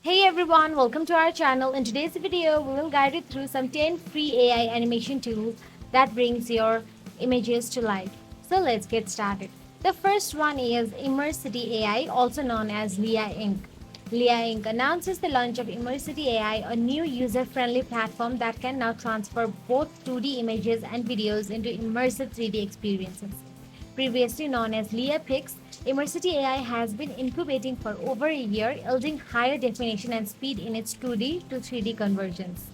Hey everyone, welcome to our channel. In today's video, we will guide you through some 10 free AI animation tools that brings your images to life. So let's get started. The first one is Immersity AI, also known as Leah Inc. Leah Inc. announces the launch of Immersity AI, a new user-friendly platform that can now transfer both 2D images and videos into immersive 3D experiences. Previously known as Leah Pix, Immersity AI has been incubating for over a year, yielding higher definition and speed in its 2D to 3D conversions.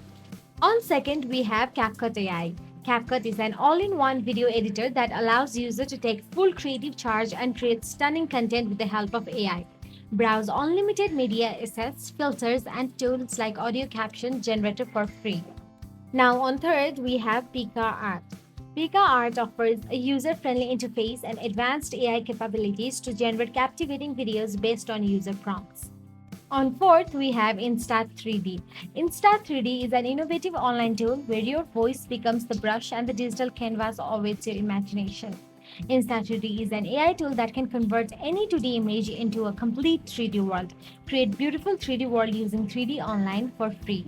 On second, we have CapCut AI. CapCut is an all-in-one video editor that allows users to take full creative charge and create stunning content with the help of AI. Browse unlimited media assets, filters, and tools like audio caption generator for free. Now on third, we have Pika Art. Pika Art offers a user-friendly interface and advanced AI capabilities to generate captivating videos based on user prompts. On fourth, we have Insta3D. Insta3D is an innovative online tool where your voice becomes the brush and the digital canvas awaits your imagination. Insta3D is an AI tool that can convert any 2D image into a complete 3D world. Create beautiful 3D world using 3D online for free.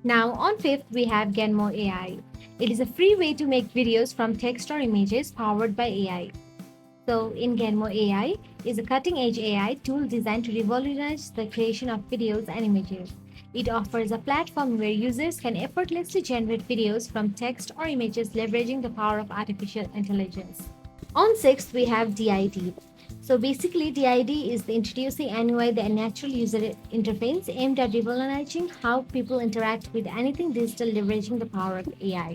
Now on fifth, we have Genmo AI. It is a free way to make videos from text or images powered by AI. So in Genmo AI is a cutting-edge AI tool designed to revolutionize the creation of videos and images. It offers a platform where users can effortlessly generate videos from text or images leveraging the power of artificial intelligence. On sixth, we have DID. So basically, DID is the Introducing NUI, the natural user interface aimed at revolutionizing how people interact with anything digital leveraging the power of AI.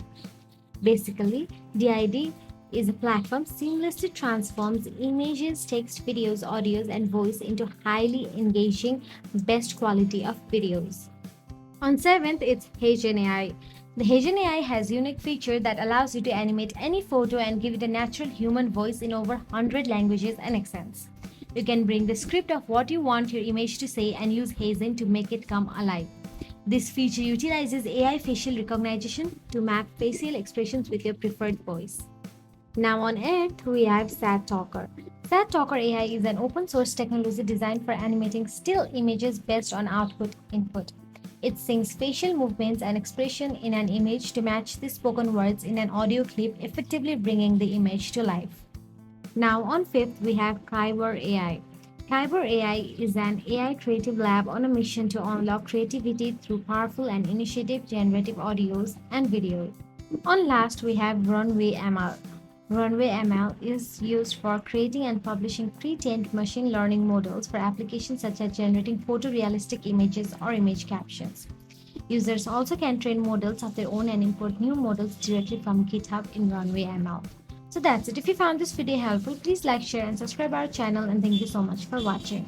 Basically, DID is a platform seamlessly transforms images, text, videos, audios, and voice into highly engaging, best quality of videos. On seventh, it's Hagen AI. The Hagen AI has unique feature that allows you to animate any photo and give it a natural human voice in over 100 languages and accents. You can bring the script of what you want your image to say and use Hazen to make it come alive. This feature utilizes AI facial recognition to map facial expressions with your preferred voice. Now on Earth, we have Sad Talker. Sad Talker AI is an open source technology designed for animating still images based on output input. It syncs facial movements and expression in an image to match the spoken words in an audio clip, effectively bringing the image to life. Now on fifth, we have Kyber AI. Kyber AI is an AI creative lab on a mission to unlock creativity through powerful and initiative generative audios and videos. On last, we have Runway ML. Runway ML is used for creating and publishing pre-trained machine learning models for applications such as generating photorealistic images or image captions. Users also can train models of their own and import new models directly from GitHub in Runway ML. So that's it. If you found this video helpful, please like, share, and subscribe our channel, and thank you so much for watching.